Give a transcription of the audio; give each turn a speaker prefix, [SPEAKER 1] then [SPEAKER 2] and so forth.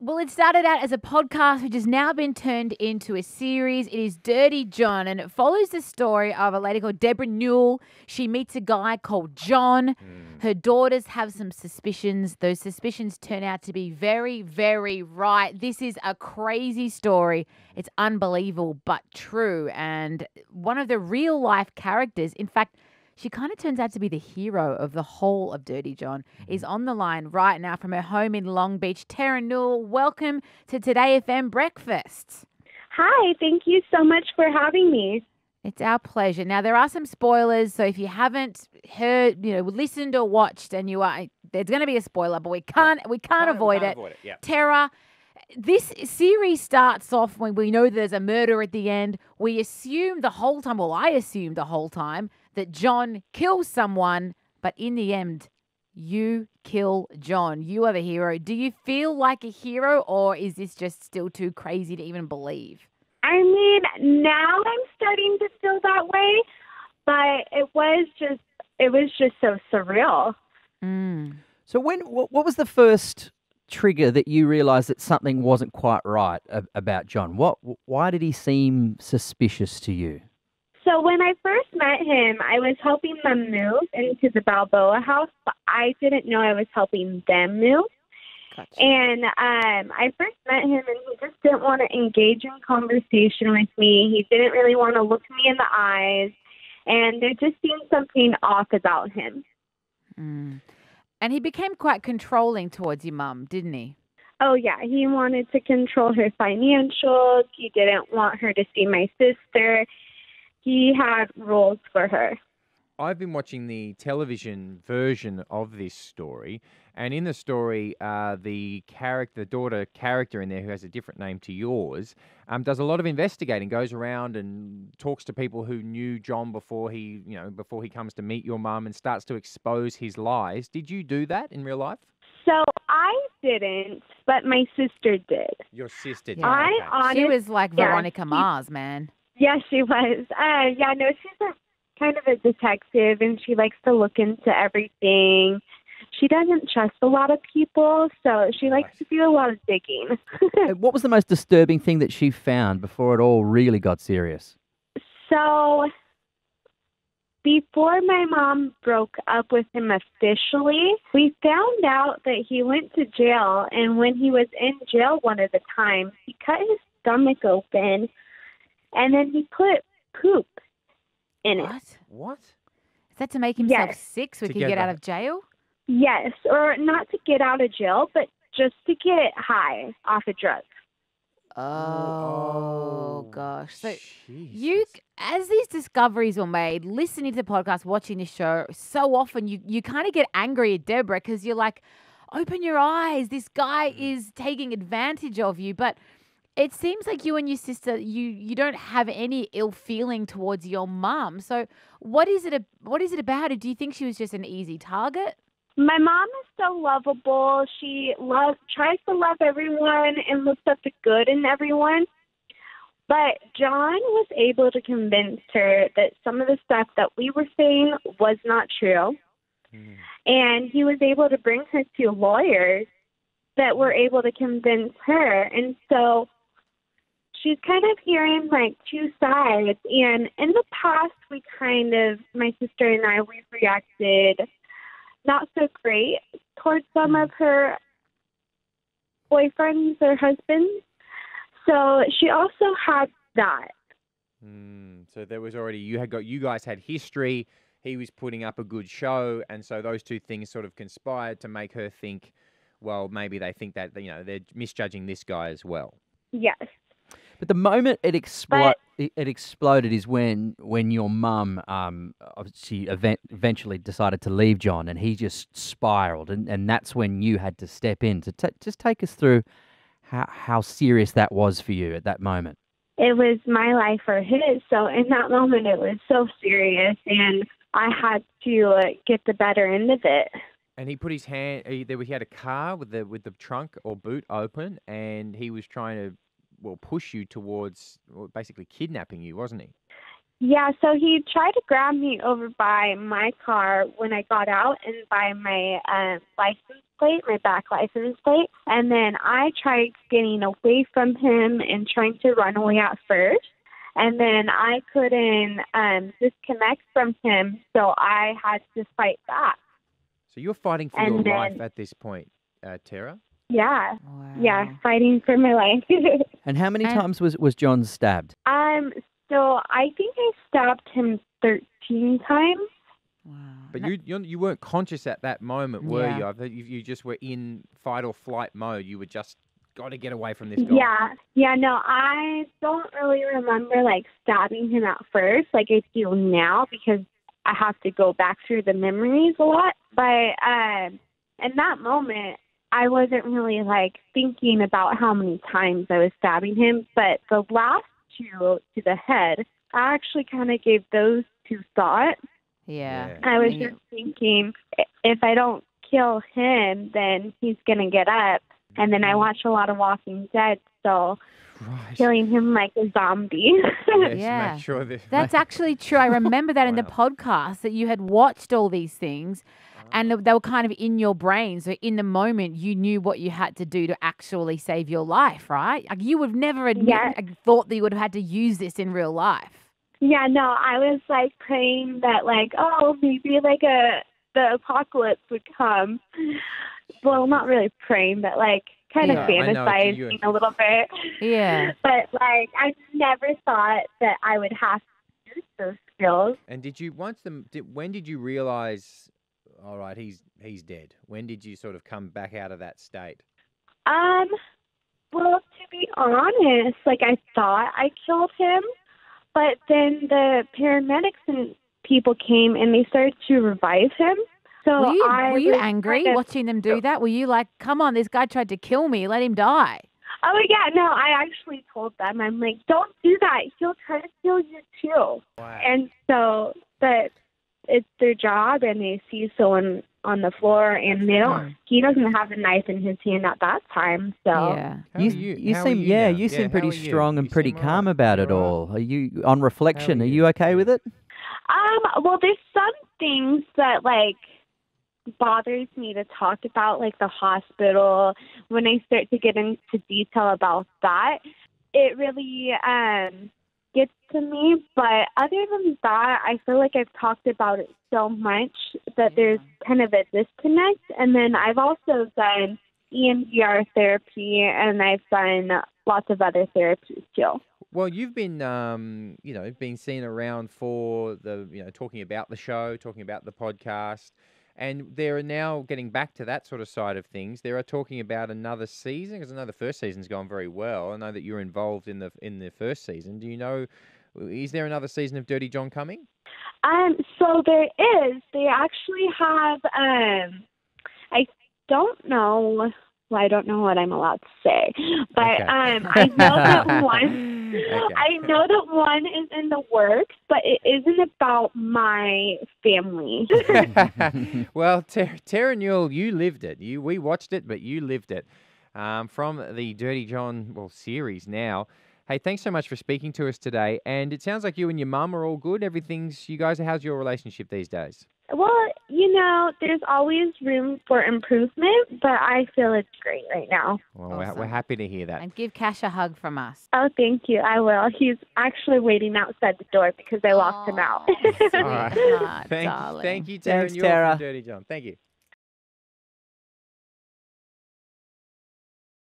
[SPEAKER 1] Well, it started out as a podcast, which has now been turned into a series. It is Dirty John, and it follows the story of a lady called Terra Newell. She meets a guy called John. Her daughters have some suspicions. Those suspicions turn out to be very, very right. This is a crazy story. It's unbelievable, but true. And one of the real life characters, in fact, she kind of turns out to be the hero of the whole of Dirty John, is on the line right now from her home in Long Beach. Terra Newell, welcome to 2DayFM Breakfast.
[SPEAKER 2] Hi, thank you so much for having me.
[SPEAKER 1] It's our pleasure. Now, there are some spoilers, so if you haven't heard, listened or watched, and there's going to be a spoiler, but we can't avoid it.
[SPEAKER 3] Yeah.
[SPEAKER 1] Terra, this series starts off when we know there's a murder at the end. We assume the whole time, I assumed the whole time, that John kills someone, but in the end, you kill John. You are the hero. Do you feel like a hero, or is this just still too crazy to even believe?
[SPEAKER 2] I mean, now I'm starting to feel that way, but it was just so surreal.
[SPEAKER 4] So what was the first trigger that you realised that something wasn't quite right about John? Why did he seem suspicious to you?
[SPEAKER 2] So when I first met him, I was helping them move into the Balboa house, but I didn't know I was helping them move.
[SPEAKER 1] Gotcha.
[SPEAKER 2] And I first met him, and he just didn't want to engage in conversation with me. He didn't really want to look me in the eyes, and there just seemed something off about him.
[SPEAKER 1] And he became quite controlling towards your mum, didn't he?
[SPEAKER 2] Oh, yeah. He wanted to control her financials. He didn't want her to see my sister. He had rules for her.
[SPEAKER 3] I've been watching the television version of this story, and in the story, the daughter character in there, who has a different name to yours, does a lot of investigating, goes around and talks to people who knew John before he comes to meet your mum, and starts to expose his lies. Did you do that in real life?
[SPEAKER 2] So I didn't, but my sister did.
[SPEAKER 3] Your sister did.
[SPEAKER 1] Yeah.
[SPEAKER 3] Okay.
[SPEAKER 1] She was like Veronica Mars, man.
[SPEAKER 2] Yeah, she was. She's kind of a detective, and she likes to look into everything. She doesn't trust a lot of people, so she likes to do a lot of digging.
[SPEAKER 4] What was the most disturbing thing that she found before it all really got serious?
[SPEAKER 2] So before my mom broke up with him officially, we found out that he went to jail, and when he was in jail one of the times, he cut his stomach open, and then he put poop in it.
[SPEAKER 3] What?
[SPEAKER 1] Is that to make himself
[SPEAKER 2] Yes.
[SPEAKER 1] sick so he could get out of jail?
[SPEAKER 2] Yes, or not to get out of jail, but just to get high off of drugs.
[SPEAKER 1] Oh, gosh. So
[SPEAKER 3] Jesus.
[SPEAKER 1] as these discoveries were made, listening to the podcast, watching this show, so often you kind of get angry at Deborah because you're like, open your eyes. This guy is taking advantage of you. But it seems like you and your sister, you don't have any ill feeling towards your mum. So what is it about her? Do you think she was just an easy target?
[SPEAKER 2] My mom is so lovable. She tries to love everyone and looks at the good in everyone. But John was able to convince her that some of the stuff that we were saying was not true. And he was able to bring her to lawyers that were able to convince her. And so she's kind of hearing like two sides. And in the past, my sister and I, we've reacted not so great towards some of her boyfriends or husbands. So she also had that.
[SPEAKER 3] So there was already, you guys had history. He was putting up a good show, and so those two things sort of conspired to make her think, well, maybe they think that they're misjudging this guy as well.
[SPEAKER 2] Yes.
[SPEAKER 4] But the moment it exploded is when your mum obviously eventually decided to leave John, and he just spiraled, and that's when you had to step in. So just take us through how serious that was for you at that moment.
[SPEAKER 2] It was my life or his, so in that moment it was so serious, and I had to get the better end of it.
[SPEAKER 3] And he put his hand. He had a car with the trunk or boot open, and he was trying to push you towards basically kidnapping you, wasn't he?
[SPEAKER 2] Yeah, so he tried to grab me over by my car when I got out and by my license plate, my back license plate. And then I tried getting away from him and trying to run away at first. And then I couldn't disconnect from him, so I had to fight back.
[SPEAKER 3] So you're fighting for your life at this point, Terra?
[SPEAKER 2] Yeah.
[SPEAKER 1] Wow.
[SPEAKER 2] Yeah, fighting for my life.
[SPEAKER 4] And how many times was John stabbed?
[SPEAKER 2] So I think I stabbed him 13 times.
[SPEAKER 1] Wow.
[SPEAKER 3] But you weren't conscious at that moment, were you? I think you just were in fight or flight mode. You were just got to get away from this guy.
[SPEAKER 2] Yeah, no, I don't really remember, like, stabbing him at first like I do now because I have to go back through the memories a lot. But in that moment, I wasn't really, like, thinking about how many times I was stabbing him. But the last two to the head, I actually kind of gave those two thought.
[SPEAKER 1] Yeah.
[SPEAKER 2] I was just thinking, if I don't kill him, then he's going to get up. And then I watch a lot of Walking Dead, so killing him like a zombie.
[SPEAKER 3] Yes,
[SPEAKER 1] Yeah.
[SPEAKER 3] make sure
[SPEAKER 1] That's actually true. I remember that in the
[SPEAKER 3] Wow.
[SPEAKER 1] podcast that you had watched all these things and they were kind of in your brain. So in the moment, you knew what you had to do to actually save your life, right? Like you would have never thought that you would have had to use this in real life.
[SPEAKER 2] Yeah, no, I was like praying that like, oh, maybe like the apocalypse would come. Well, not really praying, but like kind of fantasizing a little bit.
[SPEAKER 1] Yeah.
[SPEAKER 2] But like I never thought that I would have to use those skills.
[SPEAKER 3] And did you when did you realize, all right, he's dead? When did you sort of come back out of that state?
[SPEAKER 2] Well, to be honest, like I thought I killed him, but then the paramedics and people came and they started to revive him. So
[SPEAKER 1] were you angry watching them do that? Were you like, come on, this guy tried to kill me, let him die?
[SPEAKER 2] Oh, yeah, no, I actually told them, I'm like, don't do that. He'll try to kill you too.
[SPEAKER 3] Wow.
[SPEAKER 2] And so, but it's their job and they see someone on the floor and he doesn't have a knife in his hand at that time. So
[SPEAKER 1] Yeah.
[SPEAKER 4] You seem pretty strong and pretty calm about it all. Are you, on reflection, are you okay with it?
[SPEAKER 2] Well, there's some things that like bothers me to talk about, like the hospital. When I start to get into detail about that, it really gets to me. But other than that, I feel like I've talked about it so much that there's kind of a disconnect. And then I've also done EMDR therapy, and I've done lots of other therapies too.
[SPEAKER 3] Well, you've been, been seen around for talking about the show, talking about the podcast. And they're now getting back to that sort of side of things. They are talking about another season because I know the first season's gone very well. I know that you're involved in the first season. Do you know? Is there another season of Dirty John coming?
[SPEAKER 2] So there is. They actually have. I don't know. Well, I don't know what I'm allowed to say, but
[SPEAKER 3] Okay.
[SPEAKER 2] I know that one.
[SPEAKER 3] Okay.
[SPEAKER 2] I know that one is in the works, but it isn't about my family.
[SPEAKER 3] Well, Terra Newell, you lived it. We watched it, but you lived it. From the Dirty John series now. Hey, thanks so much for speaking to us today. And it sounds like you and your mum are all good. How's your relationship these days?
[SPEAKER 2] Well, there's always room for improvement, but I feel it's great right now.
[SPEAKER 3] Well,
[SPEAKER 1] Awesome.
[SPEAKER 3] we're happy to hear that.
[SPEAKER 1] And give Cash a hug from us.
[SPEAKER 2] Oh, thank you. I will. He's actually waiting outside the door because I locked him out.
[SPEAKER 3] All right.
[SPEAKER 1] Sweetheart,
[SPEAKER 3] Thank
[SPEAKER 1] darling.
[SPEAKER 3] you, Terra
[SPEAKER 4] Thanks,
[SPEAKER 3] Newell
[SPEAKER 4] Terra.
[SPEAKER 3] from Dirty John. Thank you.